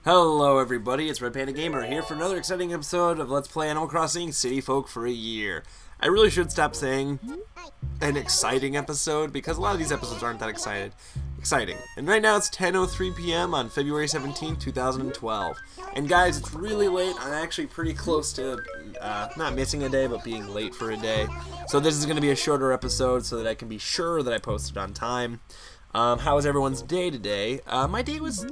Hello everybody, it's Red Panda Gamer here for another exciting episode of Let's Play Animal Crossing City Folk for a Year. I really should stop saying an exciting episode because a lot of these episodes aren't that exciting. And right now it's 10:03 p.m. on February 17, 2012. And guys, it's really late. I'm actually pretty close to not missing a day, but being late for a day. So this is going to be a shorter episode so that I can be sure that I post it on time. How was everyone's day today? My day was...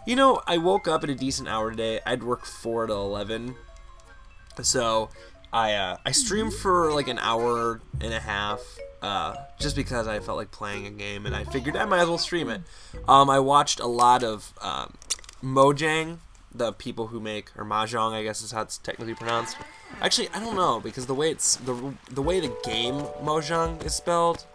You know, I woke up at a decent hour today. I'd work 4 to 11. So, I streamed for like an hour and a half, just because I felt like playing a game, and I figured I might as well stream it. I watched a lot of Mojang, the people who make, or Mahjong, I guess is how it's technically pronounced. Actually, I don't know, because the way it's, the way the game Mojang is spelled,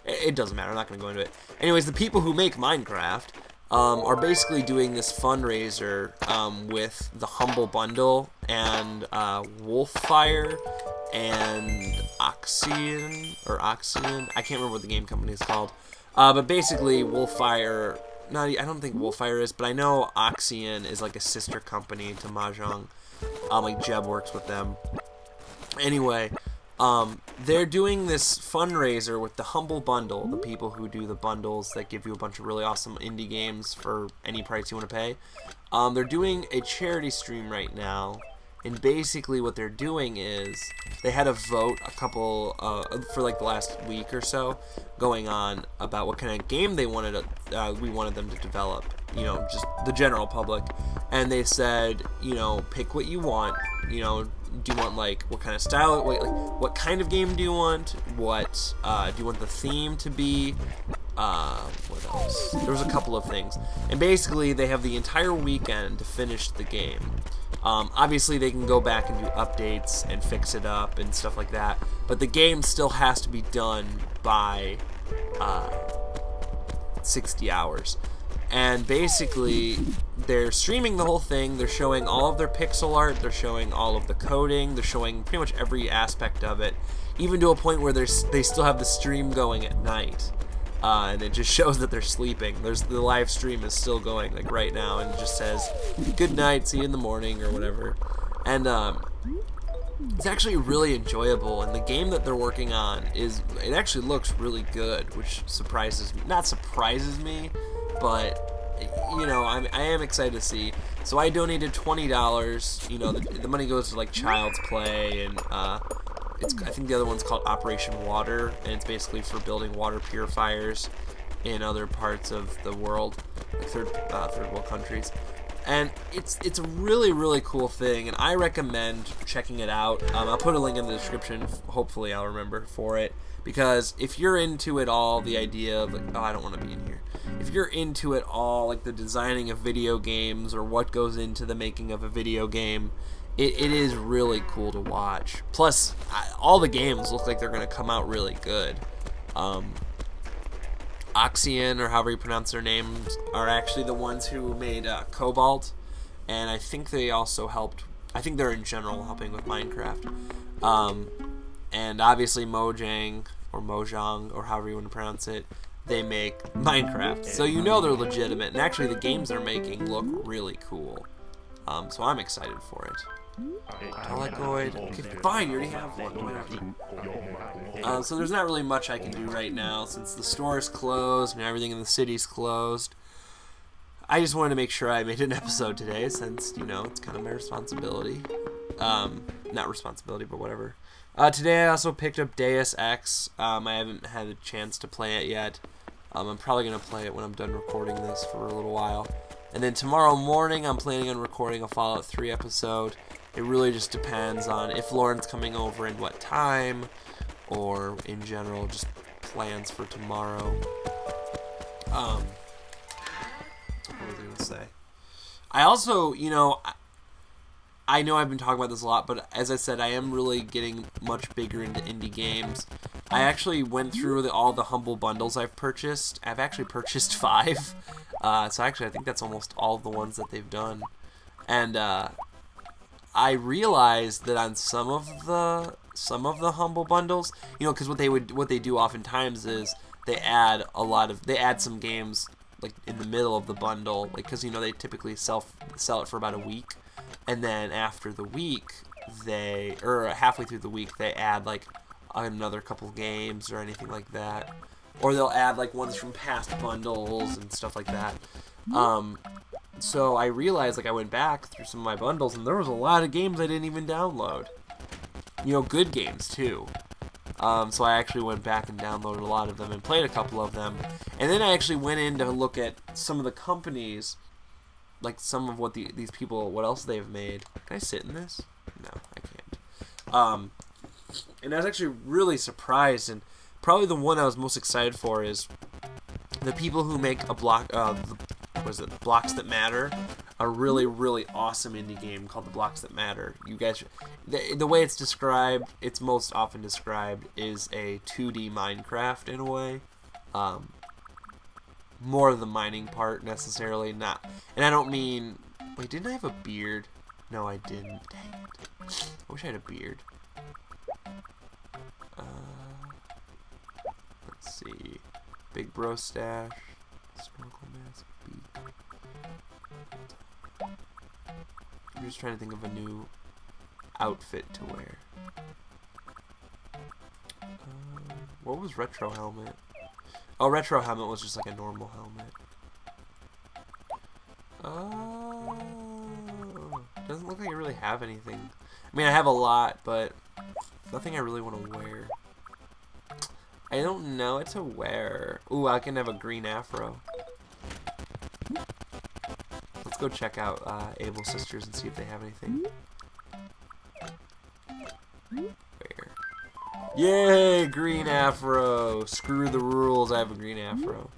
it doesn't matter, I'm not going to go into it. Anyways, the people who make Minecraft are basically doing this fundraiser with the Humble Bundle and Wolffire and Oxian, I can't remember what the game company is called. But basically Wolffire, I don't think Wolffire is, but I know Oxian is like a sister company to Mahjong. Like Jeb works with them. Anyway, they're doing this fundraiser with the Humble Bundle, the people who do the bundles that give you a bunch of really awesome indie games for any price you want to pay. They're doing a charity stream right now, and basically what they're doing is they had a vote for like the last week or so going on about what kind of game they wanted we wanted them to develop, you know, just the general public. And they said, you know, pick what you want, you know, do you want like what kind of style, what kind of game do you want, what do you want the theme to be, what else? There was a couple of things, and basically they have the entire weekend to finish the game. Obviously they can go back and do updates and fix it up and stuff like that, but the game still has to be done by 60 hours. And basically, they're streaming the whole thing, they're showing all of their pixel art, they're showing all of the coding, they're showing pretty much every aspect of it, even to a point where they still have the stream going at night. And it just shows that they're sleeping. The live stream is still going, like right now, and it just says, good night, see you in the morning, or whatever. And it's actually really enjoyable, and the game that they're working on it actually looks really good, which not surprises me, but you know, I am excited to see. So I donated $20. You know, the money goes to like Child's Play, and I think the other one's called Operation Water, and it's basically for building water purifiers in other parts of the world, like third world countries. And it's a really cool thing, and I recommend checking it out. I'll put a link in the description. Hopefully I'll remember for it, because if you're into it all, the idea of like, oh, I don't want to be in here. If you're into it all, like the designing of video games or what goes into the making of a video game, it is really cool to watch. Plus, all the games look like they're going to come out really good. Oxian, or however you pronounce their names, are actually the ones who made Cobalt, and I think they also helped, I think they're in general helping with Minecraft. And obviously Mojang, or Mojang, or however you want to pronounce it, they make Minecraft, so you know they're legitimate, and actually the games they're making look really cool. So I'm excited for it. Telecoid. Okay, fine, you already have one. So there's not really much I can do right now since the store is closed and everything in the city's closed. I just wanted to make sure I made an episode today since, you know, it's kind of my responsibility. Not responsibility, but whatever. Today I also picked up Deus Ex. I haven't had a chance to play it yet. I'm probably going to play it when I'm done recording this for a little while. And then tomorrow morning I'm planning on recording a Fallout 3 episode. It really just depends on if Lauren's coming over and what time, or in general just plans for tomorrow. What was I going to say? I also, you know, I know I've been talking about this a lot, but as I said, I am really getting much bigger into indie games. I actually went through all the Humble Bundles I've purchased. I've actually purchased 5. So actually I think that's almost all of the ones that they've done. And I realized that on some of the Humble Bundles, you know, because what they do oftentimes is they add some games like in the middle of the bundle, like because you know they typically sell it for about a week, and then after the week or halfway through the week they add like another couple games or anything like that, or they'll add like ones from past bundles and stuff like that. So I realized, like, I went back through some of my bundles, and there was a lot of games I didn't even download. You know, good games, too. So I actually went back and downloaded a lot of them and played a couple of them. And then I actually went in to look at some of the companies, like some of what these people, what else they've made. Can I sit in this? No, I can't. And I was actually really surprised, and probably the one I was most excited for is the people who make a Blocks That Matter, a really, really awesome indie game called The Blocks That Matter. You guys, the way it's described, it's most often described is a 2D Minecraft in a way. More of the mining part necessarily, not. And I don't mean. Wait, didn't I have a beard? No, I didn't. Dang it! I wish I had a beard. Let's see. Big bro stash. Snorkel mask. Beak. I'm just trying to think of a new outfit to wear. What was Retro Helmet? Oh, Retro Helmet was just like a normal helmet. Doesn't look like I really have anything. I mean, I have a lot, but nothing I really want to wear. I don't know what to wear. Ooh, I can have a green afro. Let's go check out Able Sisters and see if they have anything. Where? Yay, green afro! Screw the rules, I have a green afro.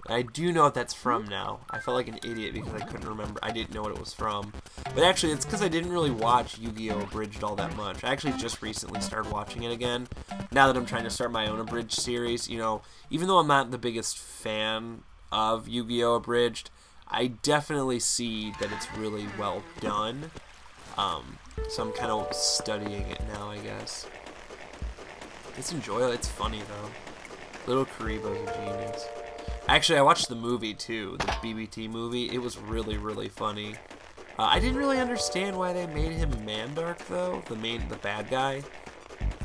I do know what that's from now. I felt like an idiot because I couldn't remember. I didn't know what it was from. But actually, it's because I didn't really watch Yu-Gi-Oh! Abridged all that much. I actually just recently started watching it again. Now that I'm trying to start my own Abridged series, you know, even though I'm not the biggest fan of Yu-Gi-Oh! Abridged, I definitely see that it's really well done. So I'm kind of studying it now, I guess. It's enjoyable. It's funny, though. Little Karibo's a genius. Actually, I watched the movie, too. The BBT movie. It was really, really funny. I didn't really understand why they made him Mandark, though. The bad guy.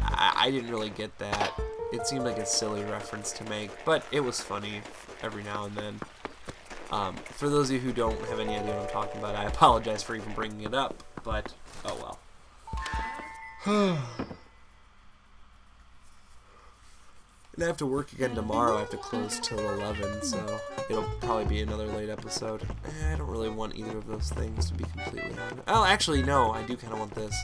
I didn't really get that. It seemed like a silly reference to make, but it was funny every now and then. For those of you who don't have any idea what I'm talking about, I apologize for even bringing it up, but oh well. And I have to work again tomorrow. I have to close till 11, so it'll probably be another late episode. I don't really want either of those things, to be completely honest. Oh, actually, no. I do kind of want this.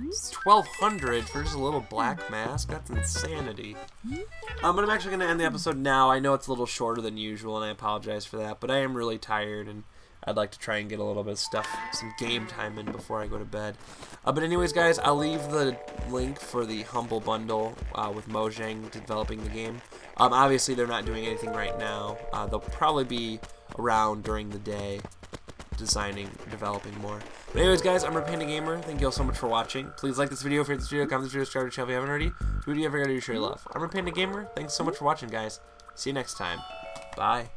It's 1,200 for just a little black mask? That's insanity. But I'm actually going to end the episode now. I know it's a little shorter than usual, and I apologize for that, but I am really tired, and I'd like to try and get a little bit of stuff, some game time in before I go to bed. But anyways, guys, I'll leave the link for the Humble Bundle with Mojang developing the game. Obviously, they're not doing anything right now. They'll probably be around during the day, developing more. But anyways, guys, I'm Red Panda Gamer. Thank you all so much for watching. Please like this video, favorite this video, comment this video, subscribe to the channel if you haven't already. Do what you ever gotta do to show your love. I'm Red Panda Gamer. Thanks so much for watching, guys. See you next time. Bye.